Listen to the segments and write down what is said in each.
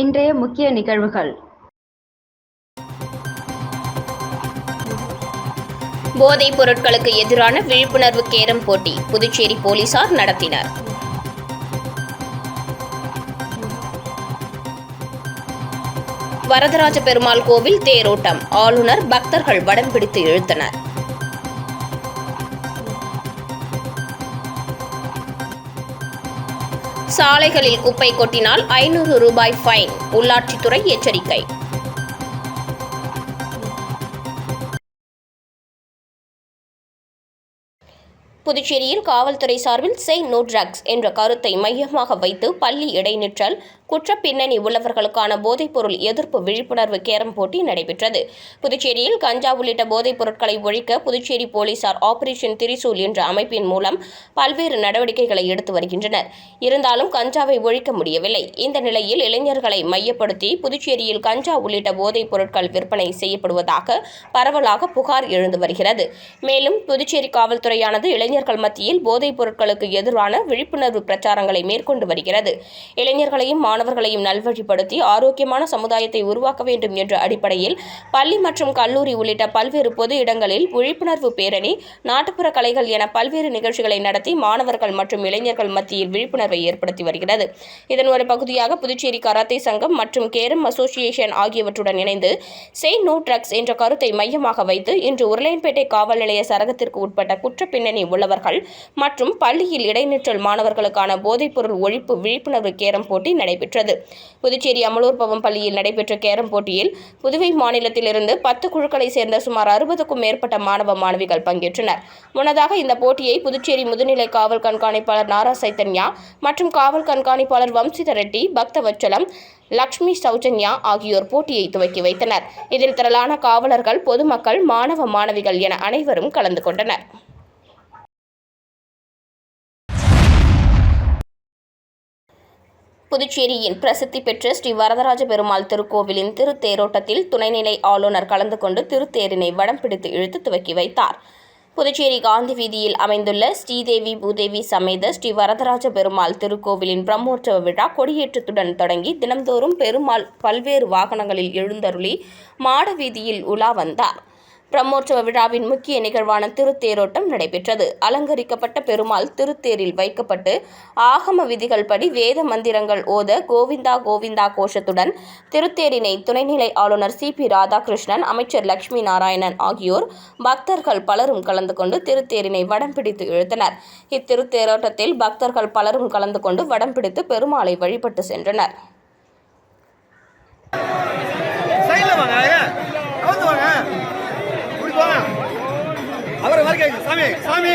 இன்றைய முக்கிய நிகழ்வுகள். போதைப் பொருட்களுக்கு எதிரான விழிப்புணர்வு கேரம் போட்டி புதுச்சேரி போலீசார் நடத்தினர். வரதராஜ பெருமாள் கோவில் தேரோட்டம், ஆளுநர் பக்தர்கள் வடம் பிடித்து இழுத்தனர். சாலைகளில் குப்பை கொட்டினால் 500 ரூபாய் ஃபைன், உள்ளாட்சித்துறை எச்சரிக்கை. புதுச்சேரியில் காவல்துறை சார்பில் "செய் நோ ட்ரக்ஸ்" என்ற கருத்தை மையமாக வைத்து பள்ளி இடைநிற்றல், குற்றப் பின்னணி உள்ளவர்களுக்கான போதைப்பொருள் எதிர்ப்பு விழிப்புணர்வு கேரம் போட்டி நடைபெற்றது. புதுச்சேரியில் கஞ்சா உள்ளிட்ட போதைப் பொருட்களை ஒழிக்க புதுச்சேரி போலீசார் ஆபரேஷன் திரிசூல் என்ற அமைப்பின் மூலம் பல்வேறு நடவடிக்கைகளை எடுத்து வருகின்றனர். இருந்தாலும் கஞ்சாவை ஒழிக்க முடியவில்லை. இந்த நிலையில் இளைஞர்களை மையப்படுத்தி புதுச்சேரியில் கஞ்சா உள்ளிட்ட போதைப் பொருட்கள் விற்பனை செய்யப்படுவதாக பரவலாக புகார் எழுந்து வருகிறது. மேலும் புதுச்சேரி காவல்துறையானது இளைஞர்கள் மத்தியில் போதைப் பொருட்களுக்கு எதிரான விழிப்புணர்வு பிரச்சாரங்களை மேற்கொண்டு வருகிறது. இளைஞர்களையும் மாணவர்களையும் நல்வழிப்படுத்தி ஆரோக்கியமான சமுதாயத்தை உருவாக்க வேண்டும் என்ற அடிப்படையில் பள்ளி மற்றும் கல்லூரி உள்ளிட்ட பல்வேறு பொது இடங்களில் விழிப்புணர்வு பேரணி, நாட்டுப்புற கலைகள் என பல்வேறு நிகழ்ச்சிகளை நடத்தி மாணவர்கள் மற்றும் இளைஞர்கள் மத்தியில் விழிப்புணர்வை ஏற்படுத்தி வருகிறது. இதன் ஒரு பகுதியாக புதுச்சேரி கராத்தே சங்கம் மற்றும் கேரம் அசோசியேஷன் ஆகியவற்றுடன் இணைந்து "செய் நோ ட்ரக்ஸ்" என்ற கருத்தை மையமாக வைத்து இன்று உருளையன்பேட்டை காவல் நிலைய சரகத்திற்கு உட்பட்ட குற்றப் பின்னணி உள்ளவர்கள் மற்றும் பள்ளியில் இடைநிற்றல் மாணவர்களுக்கான போதைப்பொருள் ஒழிப்பு விழிப்புணர்வு கேரம் போட்டி நடைபெற்றது. புதுச்சேரி அமலூர் பவம் பள்ளியில் நடைபெற்ற கேரம் போட்டியில் புதுவை மாநிலத்திலிருந்து 10 குழுக்களை சேர்ந்த சுமார் 60க்கும் மேற்பட்ட மாணவ மாணவிகள் பங்கேற்றனர். முன்னதாக இந்த போட்டியை புதுச்சேரி முதுநிலை காவல் கண்காணிப்பாளர் நாரா சைத்தன்யா மற்றும் காவல் கண்காணிப்பாளர் வம்சித ரெட்டி, பக்தவச்சலம், லட்சுமி சௌஜன்யா ஆகியோர் போட்டியை துவக்கி வைத்தனர். இதில் திரளான காவலர்கள், பொதுமக்கள், மாணவ மாணவிகள் என அனைவரும் கலந்து கொண்டனர். புதுச்சேரியின் பிரசித்தி பெற்ற ஸ்ரீ வரதராஜ பெருமாள் திருக்கோவிலின் திருத்தேரோட்டத்தில் துணைநிலை ஆளுநர் கலந்து கொண்டு திருத்தேரினை வடம் பிடித்து இழுத்து துவக்கி வைத்தார். புதுச்சேரி காந்தி வீதியில் அமைந்துள்ள ஸ்ரீதேவி பூதேவி சமேத ஸ்ரீ வரதராஜ பெருமாள் திருக்கோவிலின் பிரம்மோற்சவ விழா கொடியேற்றத்துடன் தொடங்கி தினம்தோறும் பெருமாள் பல்வேறு வாகனங்களில் எழுந்தருளி மாட வீதியில் உலா வந்தார். பிரம்மோற்சவ விழாவின் முக்கிய நிகழ்வான திருத்தேரோட்டம் நடைபெற்றது. அலங்கரிக்கப்பட்ட பெருமாள் திருத்தேரில் வைக்கப்பட்டு ஆகம விதிகள் படி வேத மந்திரங்கள் ஓத கோவிந்தா கோவிந்தா கோஷத்துடன் திருத்தேரினை துணைநிலை ஆளுநர் CP ராதாகிருஷ்ணன், அமைச்சர் லட்சுமி நாராயணன் ஆகியோர், பக்தர்கள் பலரும் கலந்து கொண்டு திருத்தேரினை வடம் பிடித்து இழுத்தனர். இத்திருத்தேரோட்டத்தில் பக்தர்கள் பலரும் கலந்து கொண்டு வடம் பிடித்து பெருமாளை வழிபட்டு சென்றனர். அவர் வருகை சாமி சாமி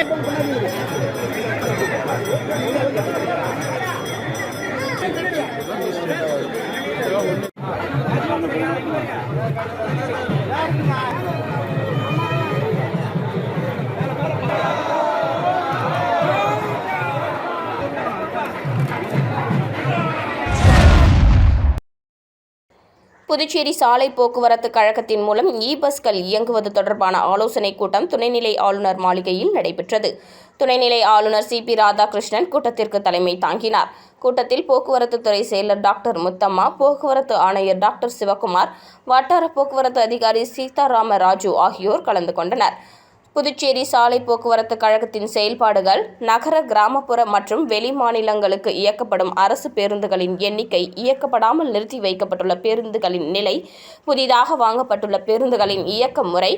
புதுச்சேரி சாலை போக்குவரத்து கழகத்தின் மூலம் பஸ்கள் இயங்குவது தொடர்பான ஆலோசனைக் கூட்டம் துணைநிலை ஆளுநர் மாளிகையில் நடைபெற்றது. துணைநிலை ஆளுநர் CP ராதாகிருஷ்ணன் கூட்டத்திற்கு தலைமை தாங்கினார். கூட்டத்தில் போக்குவரத்து துறை செயலர் டாக்டர் முத்தம்மா, போக்குவரத்து ஆணையர் டாக்டர் சிவக்குமார், வட்டார போக்குவரத்து அதிகாரி சீதாராம ராஜு ஆகியோர் கலந்து கொண்டனர். புதுச்சேரி சாலை போக்குவரத்து கழகத்தின் செயல்பாடுகள், நகர, கிராமப்புற மற்றும் வெளி மாநிலங்களுக்கு இயக்கப்படும் அரசு பேருந்துகளின் எண்ணிக்கை, இயக்கப்படாமல் நிறுத்தி வைக்கப்பட்டுள்ள பேருந்துகளின் நிலை, புதிதாக வாங்கப்பட்டுள்ள பேருந்துகளின் இயக்க முறை,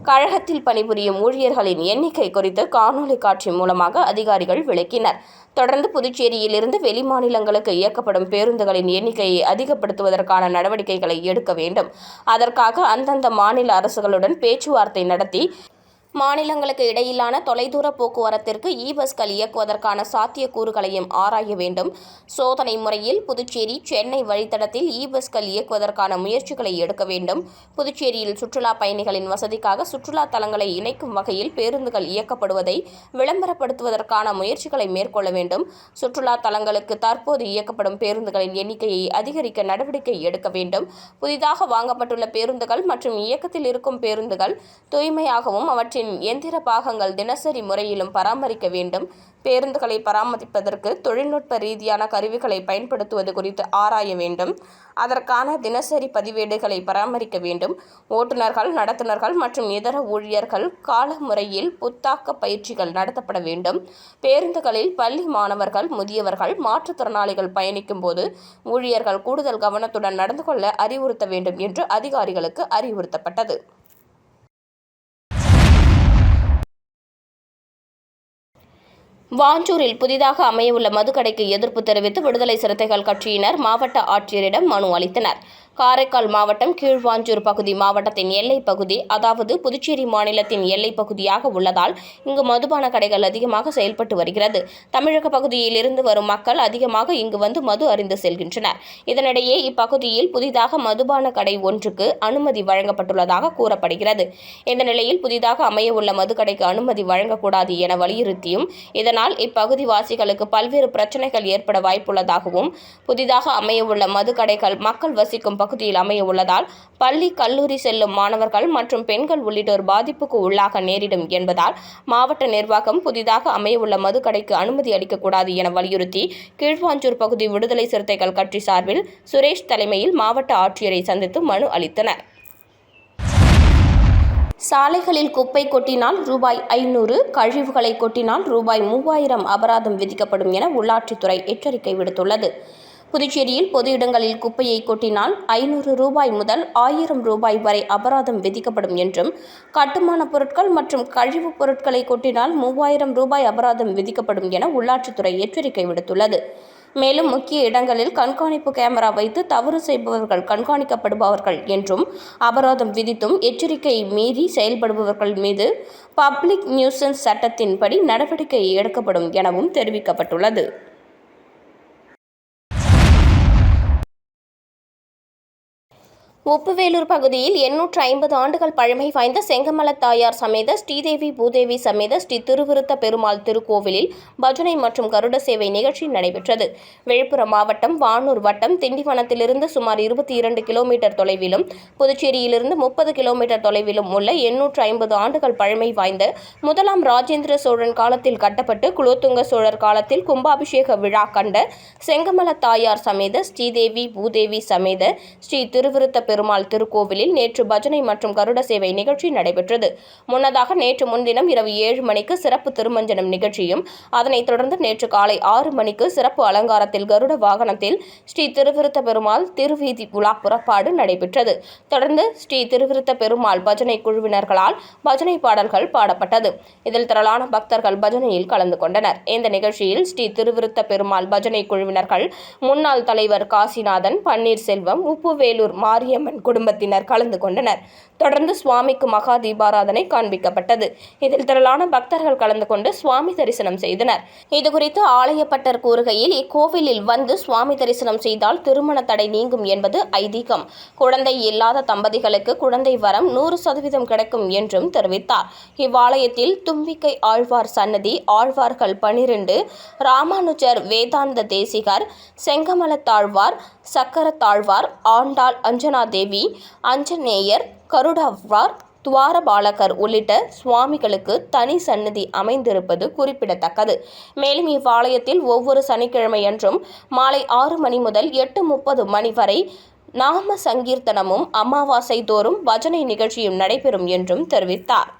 கழகத்தில் பணிபுரியும் ஊழியர்களின் எண்ணிக்கை குறித்து காணொலி காட்சி மூலமாக அதிகாரிகள் விளக்கினர். தொடர்ந்து புதுச்சேரியில் இருந்து வெளி மாநிலங்களுக்கு இயக்கப்படும் பேருந்துகளின் எண்ணிக்கையை அதிகப்படுத்துவதற்கான நடவடிக்கைகளை எடுக்க வேண்டும். அதற்காக அந்தந்த மாநில அரசுகளுடன் பேச்சுவார்த்தை நடத்தி மாநிலங்களுக்கு இடையிலான தொலைதூர போக்குவரத்திற்கு பஸ்கள் இயக்குவதற்கான சாத்தியக்கூறுகளையும் ஆராய வேண்டும். சோதனை முறையில் புதுச்சேரி, சென்னை வழித்தடத்தில் பஸ்கள் இயக்குவதற்கான முயற்சிகளை எடுக்க வேண்டும். புதுச்சேரியில் சுற்றுலா பயணிகளின் வசதிக்காக சுற்றுலா தலங்களை இணைக்கும் வகையில் பேருந்துகள் இயக்கப்படுவதை விளம்பரப்படுத்துவதற்கான முயற்சிகளை மேற்கொள்ள வேண்டும். சுற்றுலா தலங்களுக்கு தற்போது இயக்கப்படும் பேருந்துகளின் எண்ணிக்கையை அதிகரிக்க நடவடிக்கை எடுக்க வேண்டும். புதிதாக வாங்கப்பட்டுள்ள பேருந்துகள் மற்றும் இயக்கத்தில் இருக்கும் பேருந்துகள் தூய்மையாகவும் அவற்றின் பேருந்துகளின் எந்திர பாகங்கள் தினசரி முறையிலும் பராமரிக்க வேண்டும். பேருந்துகளை பராமரிப்பதற்கு தொழில்நுட்ப ரீதியான கருவிகளை பயன்படுத்துவது குறித்து ஆராய வேண்டும். அதற்கான தினசரி பதிவேடுகளை பராமரிக்க வேண்டும். ஓட்டுநர்கள், நடத்துனர்கள் மற்றும் இதர ஊழியர்கள் கால முறையில் புத்தாக்க பயிற்சிகள் நடத்தப்பட வேண்டும். பேருந்துகளில் பள்ளி மாணவர்கள், முதியவர்கள், மாற்றுத்திறனாளிகள் பயணிக்கும் போது ஊழியர்கள் கூடுதல் கவனத்துடன் நடந்து கொள்ள அறிவுறுத்த வேண்டும் என்று அதிகாரிகளுக்கு அறிவுறுத்தப்பட்டது. வாஞ்சூரில் புதிதாக அமையவுள்ள மதுக்கடைக்கு எதிர்ப்பு தெரிவித்து விடுதலை சிறுத்தைகள் கட்சியினர் மாவட்ட ஆட்சியரிடம் மனு அளித்தனர். காரைக்கால் மாவட்டம் கீழ்வாஞ்சூர் பகுதி மாவட்டத்தின் எல்லைப் பகுதி, அதாவது புதுச்சேரி மாநிலத்தின் எல்லைப் பகுதியாக உள்ளதால் இங்கு மதுபான கடைகள் அதிகமாக செயல்பட்டு வருகிறது. தமிழக பகுதியில் இருந்து வரும் மக்கள் அதிகமாக இங்கு வந்து மது அருந்த செல்கின்றனர். இதனிடையே இப்பகுதியில் புதிதாக மதுபான கடை ஒன்றுக்கு அனுமதி வழங்கப்பட்டுள்ளதாக கூறப்படுகிறது. இந்த நிலையில் புதிதாக அமையவுள்ள மதுக்கடைக்கு அனுமதி வழங்கக்கூடாது என வலியுறுத்தியும், இதனால் இப்பகுதி வாசிகளுக்கு பல்வேறு பிரச்சனைகள் ஏற்பட வாய்ப்புள்ளதாகவும், புதிதாக அமையவுள்ள மதுக்கடைகள் மக்கள் வசிக்கும் பகுதியில் அமைய உள்ளதால் பள்ளி, கல்லூரி செல்லும் மாணவர்கள் மற்றும் பெண்கள் உள்ளிட்டோர் பாதிப்புக்கு உள்ளாக நேரிடும் என்பதால் மாவட்ட நிர்வாகம் புதிதாக அமையவுள்ள மதுக்கடைக்கு அனுமதி அளிக்கக்கூடாது என வலியுறுத்தி கீழ்வாஞ்சூர் பகுதி விடுதலை சிறுத்தைகள் கட்சி சார்பில் சுரேஷ் தலைமையில் மாவட்ட ஆட்சியரை சந்தித்து மனு அளித்தனர். சாலைகளில் குப்பை கொட்டினால் ரூபாய் 500, கழிவுகளை கொட்டினால் ரூபாய் 3000 அபராதம் விதிக்கப்படும் என உள்ளாட்சித்துறை எச்சரிக்கை விடுத்துள்ளது. புதுச்சேரியில் பொது இடங்களில் குப்பையை கொட்டினால் 500 ரூபாய் முதல் 1000 ரூபாய் வரை அபராதம் விதிக்கப்படும் என்றும், கட்டுமான பொருட்கள் மற்றும் கழிவுப் பொருட்களை கொட்டினால் 3000 ரூபாய் அபராதம் விதிக்கப்படும் என உள்ளாட்சித்துறை எச்சரிக்கை விடுத்துள்ளது. மேலும் முக்கிய இடங்களில் கண்காணிப்பு கேமரா வைத்து தவறு செய்பவர்கள் கண்காணிக்கப்படுபவர்கள் என்றும் அபராதம் விதித்தும், எச்சரிக்கையை மீறி செயல்படுபவர்கள் மீது பப்ளிக் நியூசன்ஸ் சட்டத்தின்படி நடவடிக்கை எடுக்கப்படும் எனவும் தெரிவிக்கப்பட்டுள்ளது. உப்புவேலூர் பகுதியில் 850 ஆண்டுகள் பழமை வாய்ந்த செங்கமலத்தாயார் சமேத ஸ்ரீதேவி பூதேவி சமேத ஸ்ரீ திருவிருத்த பெருமாள் திருக்கோவிலில் பஜனை மற்றும் கருட சேவை நிகழ்ச்சி நடைபெற்றது. விழுப்புரம் மாவட்டம் வானூர் வட்டம் திண்டிவனத்திலிருந்து சுமார் 22 கிலோமீட்டர் தொலைவிலும், புதுச்சேரியிலிருந்து 30 கிலோமீட்டர் தொலைவிலும் உள்ள 850 ஆண்டுகள் பழமை வாய்ந்த முதலாம் ராஜேந்திர சோழன் காலத்தில் கட்டப்பட்டு குலோத்துங்க சோழர் காலத்தில் கும்பாபிஷேக விழா கண்ட செங்கமலத்தாயார் சமேத ஸ்ரீதேவி பூதேவி சமேத ஸ்ரீ திருவிருத்த பெருமாள் திருக்கோவிலில் நேற்று பஜனை மற்றும் கருட சேவை நிகழ்ச்சி நடைபெற்றது. முன்னதாக நேற்று முன்தினம் இரவு 7 மணிக்கு சிறப்பு திருமஞ்சனம் நிகழ்ச்சியும், அதனைத் தொடர்ந்து நேற்று காலை 6 மணிக்கு சிறப்பு அலங்காரத்தில் கருட வாகனத்தில் ஸ்ரீ திருவிருத்த பெருமாள் திருவீதி உலா புறப்பாடு நடைபெற்றது. தொடர்ந்து ஸ்ரீ திருவிருத்த பெருமாள் பஜனை குழுவினர்களால் பஜனை பாடல்கள் பாடப்பட்டது. இதில் திரளான பக்தர்கள் பஜனையில் கலந்து கொண்டனர். இந்த நிகழ்ச்சியில் ஸ்ரீ திருவிருத்த பெருமாள் பஜனை குழுவினர்கள் முன்னாள் தலைவர் காசிநாதன், பன்னீர்செல்வம், உப்புவேலூர் மாரியம்மன் குடும்பத்தினர் கலந்து கொண்டனர். தொடர்ந்து சுவாமிக்கு மகா தீபாராதனை காண்பிக்கப்பட்டது. இதில் திரளான பக்தர்கள் கலந்து கொண்டு சுவாமி தரிசனம் செய்தனர். இதுகுறித்து ஆலயப்பட்டர் கூறுகையில், இக்கோவிலில் வந்து சுவாமி தரிசனம் செய்தால் திருமண தடை நீங்கும் என்பது ஐதீகம். குழந்தை இல்லாத தம்பதிகளுக்கு குழந்தை வரம் 100% கிடைக்கும் என்றும் தெரிவித்தார். இவ்வாலயத்தில் தும்பிக்கை ஆழ்வார் சன்னதி, ஆழ்வார்கள் 12, ராமானுஜர், வேதாந்த தேசிகர், செங்கமலத்தாழ்வார், சக்கரத்தாழ்வார், ஆண்டாள், அஞ்சனாதேவி, அஞ்சனேயர், கருடாழ்வார், துவாரபாலகர் உள்ளிட்ட சுவாமிகளுக்கு தனி சன்னதி அமைந்திருப்பது குறிப்பிடத்தக்கது. மேலும் இவ்வாலயத்தில் ஒவ்வொரு சனிக்கிழமையன்றும் மாலை 6 மணி முதல் 8:30 மணி வரை நாம சங்கீர்த்தனமும், அமாவாசை தோறும் பஜனை நிகழ்ச்சியும் நடைபெறும் என்றும் தெரிவித்தார்.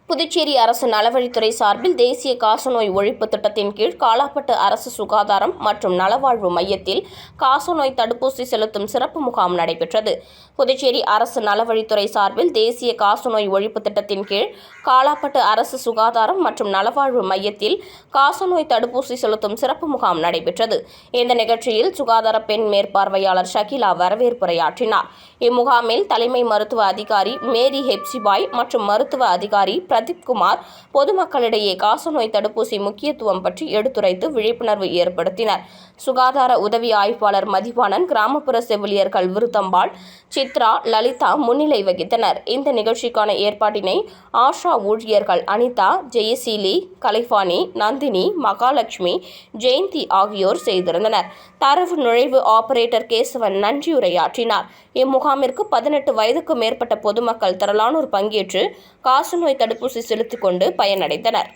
புதுச்சேரி அரசு நலவழித்துறை சார்பில் தேசிய காசநோய் ஒழிப்பு திட்டத்தின் கீழ் காலாப்பட்டு அரசு சுகாதாரம் மற்றும் நலவாழ்வு மையத்தில் காசநோய் தடுப்பூசி செலுத்தும் சிறப்பு முகாம் நடைபெற்றது. புதுச்சேரி அரசு நலவழித்துறை சார்பில் தேசிய காசநோய் ஒழிப்பு திட்டத்தின் கீழ் காலாப்பட்டு அரசு சுகாதாரம் மற்றும் நலவாழ்வு மையத்தில் காசநோய் தடுப்பூசி செலுத்தும் சிறப்பு முகாம் நடைபெற்றது. இந்த நிகழ்ச்சியில் சுகாதார பெண் மேற்பார்வையாளர் ஷகிலா வரவேற்புரையாற்றினார். இம்முகாமில் தலைமை மருத்துவ அதிகாரி மேரி ஹெப்சிபாய் மற்றும் மருத்துவ அதிகாரி பிரதீப்குமார் பொதுமக்களிடையே காசநோய் தடுப்பூசி முக்கியத்துவம் பற்றி எடுத்துரைத்து விழிப்புணர்வு ஏற்படுத்தினர். சுகாதார உதவி ஆய்வாளர் மதிவாணன், கிராமப்புற செவிலியர்கள் விருத்தம்பாள், சித்ரா, லலிதா முன்னிலை வகித்தனர். இந்த நிகழ்ச்சிக்கான ஏற்பாட்டினை ஆஷா ஊழியர்கள் அனிதா, ஜெயசீலி, கலைவாணி, நந்தினி, மகாலட்சுமி, ஜெயந்தி ஆகியோர் செய்திருந்தனர். தரவு நுழைவு ஆபரேட்டர் கேசவன் நன்றியுரையாற்றினார். இம்முகாமிற்கு 18 வயதுக்கு மேற்பட்ட பொதுமக்கள் திரளானோர் பங்கேற்று காசநோய் தடுப்பூசி செலுத்திக் கொண்டு பயனடைந்தனர்.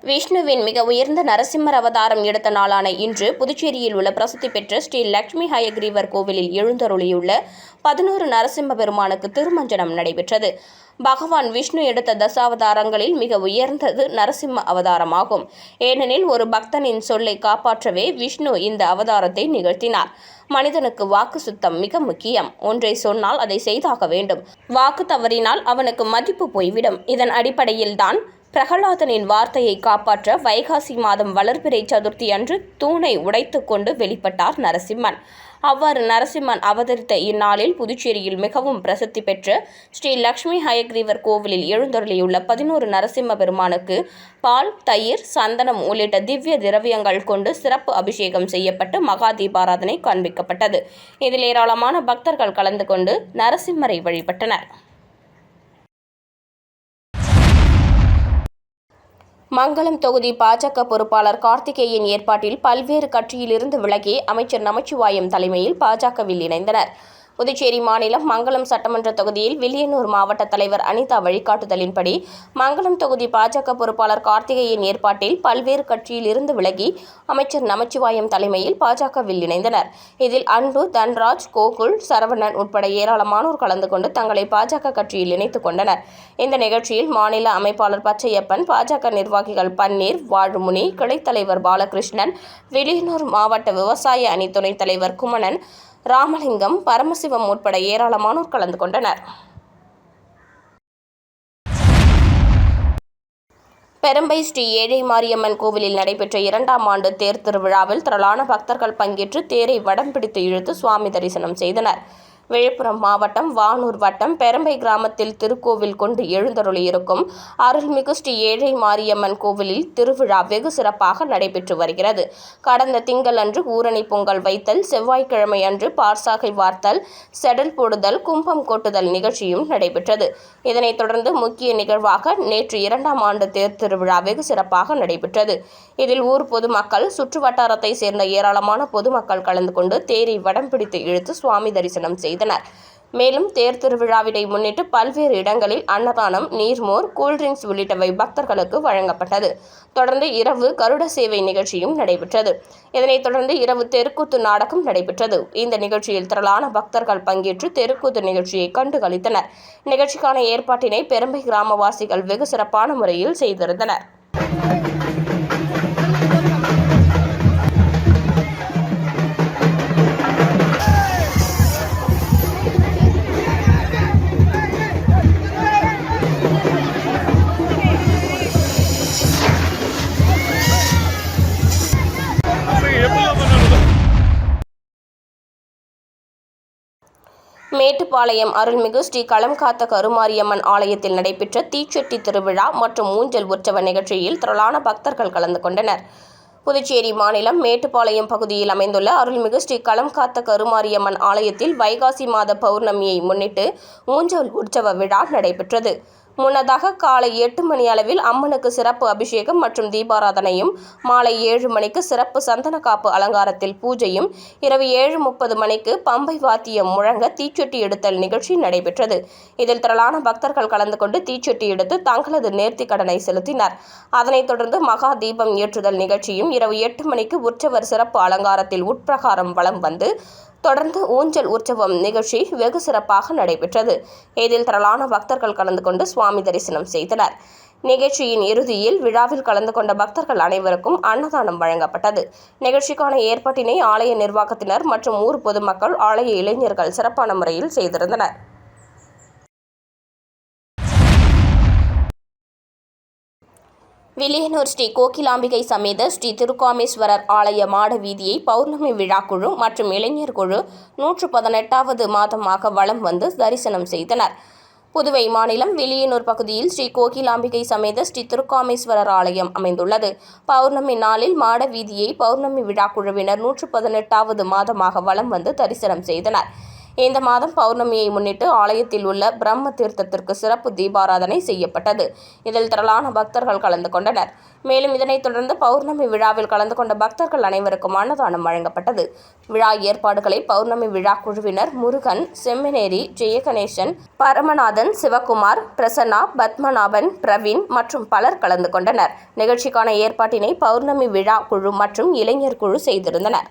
விஷ்ணுவின் மிக உயர்ந்த நரசிம்மர் அவதாரம் எடுத்த நாளான இன்று புதுச்சேரியில் உள்ள பிரசித்தி பெற்ற ஸ்ரீ லட்சுமி ஹயக்ரீவர் கோவிலில் எழுந்தருளியுள்ள 11 நரசிம்ம பெருமானுக்கு திருமஞ்சனம் நடைபெற்றது. பகவான் விஷ்ணு எடுத்த தசாவதாரங்களில் மிக உயர்ந்தது நரசிம்ம அவதாரமாகும். ஏனெனில் ஒரு பக்தனின் சொல்லை காப்பாற்றவே விஷ்ணு இந்த அவதாரத்தை நிகழ்த்தினார். மனிதனுக்கு வாக்கு சுத்தம் மிக முக்கியம். ஒன்றை சொன்னால் அதை செய்தாக வேண்டும். வாக்கு தவறினால் அவனுக்கு மதிப்பு போய்விடும். இதன் அடிப்படையில்தான் பிரகலாதனின் வார்த்தையை காப்பாற்ற வைகாசி மாதம் வளர்பிறை சதுர்த்தி அன்று தூணை உடைத்துக் கொண்டு வெளிப்பட்டார் நரசிம்மன். அவ்வாறு நரசிம்மன் அவதரித்த இந்நாளில் புதுச்சேரியில் மிகவும் பிரசித்தி பெற்ற ஸ்ரீ லட்சுமி ஹயக்ரீவர் கோவிலில் எழுந்தருளியுள்ள 11 நரசிம்ம பெருமானுக்கு பால், தயிர், சந்தனம் உள்ளிட்ட திவ்ய திரவியங்கள் கொண்டு சிறப்பு அபிஷேகம் செய்யப்பட்டு மகா தீபாராதனை காண்பிக்கப்பட்டது. இதில் ஏராளமான பக்தர்கள் கலந்து கொண்டு நரசிம்மரை வழிபட்டனர். மங்களம் தொகுதி பாஜக பொறுப்பாளர் கார்த்திகேயன் ஏற்பாட்டில் பல்வேறு கட்சியிலிருந்து விலகி அமைச்சர் நமச்சிவாயம் தலைமையில் பாஜகவில் இணைந்தனர். புதுச்சேரி மாநிலம் மங்களம் சட்டமன்ற தொகுதியில் வில்லியனூர் மாவட்ட தலைவர் அனிதா வழிகாட்டுதலின்படி மங்களம் தொகுதி பாஜக பொறுப்பாளர் கார்த்திகேயன் ஏற்பாட்டில் பல்வேறு கட்சியில் இருந்து விலகி அமைச்சர் நமச்சிவாயம் தலைமையில் பாஜகவில் இணைந்தனர். இதில் அன்பு, தன்ராஜ், கோகுல், சரவணன் உட்பட ஏராளமானோர் கலந்து கொண்டு தங்களை பாஜக கட்சியில் இணைத்துக் கொண்டனர். இந்த நிகழ்ச்சியில் மாநில அமைப்பாளர் பச்சையப்பன், பாஜக நிர்வாகிகள் பன்னீர், வாழ்முனி, கிளைத்தலைவர் பாலகிருஷ்ணன், வில்லியனூர் மாவட்ட விவசாய அணி துணைத் தலைவர் குமணன், ராமலிங்கம், பரமசிவம் உட்பட ஏராளமானோர் கலந்து கொண்டனர். பெரம்பை ஸ்ரீ ஏழை மாரியம்மன் கோவிலில் நடைபெற்ற 2ஆம் ஆண்டு தேர் திருவிழாவில் திரளான பக்தர்கள் பங்கேற்று தேரை வடம் பிடித்து இழுத்து சுவாமி தரிசனம் செய்தனர். விழுப்புரம் மாவட்டம் வானூர் வட்டம் பெரம்பை கிராமத்தில் திருக்கோவில் கொண்டு எழுந்தருளியிருக்கும் அருள்மிகு ஸ்ரீ ஏழை மாரியம்மன் கோவிலில் திருவிழா வெகு சிறப்பாக நடைபெற்று வருகிறது. கடந்த திங்களன்று ஊரணி பொங்கல் வைத்தல், செவ்வாய்க்கிழமை அன்று பார்சாகை வார்த்தல், செடல் போடுதல், கும்பம் கொட்டுதல் நிகழ்ச்சியும் நடைபெற்றது. இதனைத் தொடர்ந்து முக்கிய நிகழ்வாக நேற்று 2ஆம் ஆண்டு தேர் திருவிழா வெகு சிறப்பாக நடைபெற்றது. இதில் ஊர் பொதுமக்கள், சுற்று வட்டாரத்தை சேர்ந்த ஏராளமான பொதுமக்கள் கலந்து கொண்டு தேரை வடம் பிடித்து இழுத்து சுவாமி தரிசனம் செய்தனர். மேலும் தேர் திருவிழாவினை முன்னிட்டு பல்வேறு இடங்களில் அன்னதானம், நீர்மோர், கூல்ட்ரிங்க்ஸ் உள்ளிட்டவை பக்தர்களுக்கு வழங்கப்பட்டது. தொடர்ந்து இரவு கருட சேவை நிகழ்ச்சியும் நடைபெற்றது. இதனைத் தொடர்ந்து இரவு தெருக்கூத்து நாடகம் நடைபெற்றது. இந்த நிகழ்ச்சியில் திரளான பக்தர்கள் பங்கேற்று தெருக்கூத்து நிகழ்ச்சியை கண்டு களித்தனர். நிகழ்ச்சிக்கான ஏற்பாட்டினை பெரம்பை கிராமவாசிகள் வெகு சிறப்பான முறையில் செய்திருந்தனர். மேட்டுப்பாளையம் அருள்மிகு ஸ்ரீ களம் காத்த கருமாரியம்மன் ஆலயத்தில் நடைபெற்ற தீச்சட்டி திருவிழா மற்றும் ஊஞ்சல் உற்சவ நிகழ்ச்சியில் திரளான பக்தர்கள் கலந்து கொண்டனர். புதுச்சேரி மாநிலம் மேட்டுப்பாளையம் பகுதியில் அமைந்துள்ள அருள்மிகு ஸ்ரீ களம் காத்த கருமாரியம்மன் ஆலயத்தில் வைகாசி மாத பௌர்ணமியை முன்னிட்டு ஊஞ்சல் உற்சவ விழா நடைபெற்றது. முன்னதாக காலை 8 மணி அளவில் அம்மனுக்கு சிறப்பு அபிஷேகம் மற்றும் தீபாராதனையும், மாலை 7 மணிக்கு சிறப்பு சந்தனக்காப்பு அலங்காரத்தில் பூஜையும், இரவு 7:30 மணிக்கு பம்பை வாத்தியம் முழங்க தீச்சட்டி எடுத்தல் நிகழ்ச்சி நடைபெற்றது. இதில் திரளான பக்தர்கள் கலந்து கொண்டு தீச்சட்டி எடுத்து தங்களது நேர்த்திக் கடனை செலுத்தினர். அதனைத் தொடர்ந்து மகா தீபம் ஏற்றுதல் நிகழ்ச்சியும் இரவு 8 மணிக்கு உற்சவர் சிறப்பு அலங்காரத்தில் உட்பிரகாரம் வலம் வந்து தொடர்ந்து ஊஞ்சல் உற்சவம் நிகழ்ச்சி வெகு சிறப்பாக நடைபெற்றது. இதில் திரளான பக்தர்கள் கலந்து கொண்டு சுவாமி தரிசனம் செய்தனர். நிகழ்ச்சியின் இறுதியில் விழாவில் கலந்து கொண்ட பக்தர்கள் அனைவருக்கும் அன்னதானம் வழங்கப்பட்டது. நிகழ்ச்சிக்கான ஏற்பாட்டினை ஆலய நிர்வாகத்தினர் மற்றும் ஊர் பொதுமக்கள், ஆலய இளைஞர்கள் சிறப்பான முறையில் செய்திருந்தனர். வில்லியனூர் ஸ்ரீ கோகிலாம்பிகை சமேத ஸ்ரீ திருக்காமேஸ்வரர் ஆலய மாட வீதியை பௌர்ணமி விழாக்குழு மற்றும் இளைஞர் குழு 118வது மாதமாக வலம் வந்து தரிசனம் செய்தனர். புதுவை மாநிலம் வில்லியனூர் பகுதியில் ஸ்ரீ கோகிலாம்பிகை சமேத ஸ்ரீ திருக்காமேஸ்வரர் ஆலயம் அமைந்துள்ளது. பௌர்ணமி நாளில் மாட வீதியை பௌர்ணமி விழா குழுவினர் 118வது மாதமாக வலம் வந்து தரிசனம் செய்தனர். இந்த மாதம் பௌர்ணமியை முன்னிட்டு ஆலயத்தில் உள்ள பிரம்ம தீர்த்தத்திற்கு சிறப்பு தீபாராதனை செய்யப்பட்டது. இதில் திரளான பக்தர்கள் கலந்து கொண்டனர். மேலும் இதனைத் தொடர்ந்து பௌர்ணமி விழாவில் கலந்து கொண்ட பக்தர்கள் அனைவருக்கும் அன்னதானம் வழங்கப்பட்டது. விழா ஏற்பாடுகளை பௌர்ணமி விழா குழுவினர் முருகன், செம்மனேரி, ஜெயகணேசன், பரமநாதன், சிவகுமார், பிரசன்னா, பத்மநாபன், பிரவீன் மற்றும் பலர் கலந்து கொண்டனர். நிகழ்ச்சிக்கான ஏற்பாட்டினை பௌர்ணமி விழா குழு மற்றும் இளைஞர் குழு செய்திருந்தனர்.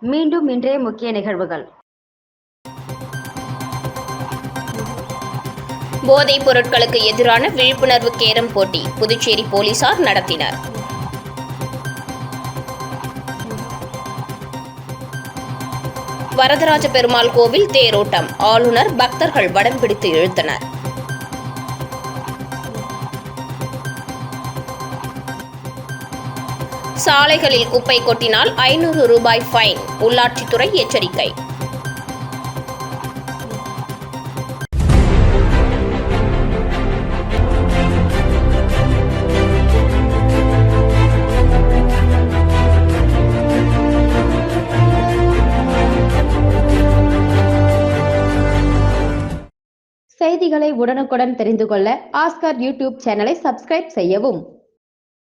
மீண்டும் இன்றைய முக்கிய நிகழ்வுகள். போதைப் பொருட்களுக்கு எதிரான விழிப்புணர்வு கேரம் போட்டி புதுச்சேரி போலீசார் நடத்தினர். வரதராஜ பெருமாள் கோவில் தேரோட்டம், ஆளுநர் பக்தர்கள் வடம் பிடித்து இழுத்தனர். சாலைகளில் குப்பை கொட்டினால் 500 ரூபாய் ஃபைன், உள்ளாட்சித்துறை எச்சரிக்கை. செய்திகளை உடனுக்குடன் தெரிந்து கொள்ள ஆஸ்கர் யூடியூப் சேனலை சப்ஸ்கிரைப் செய்யவும்.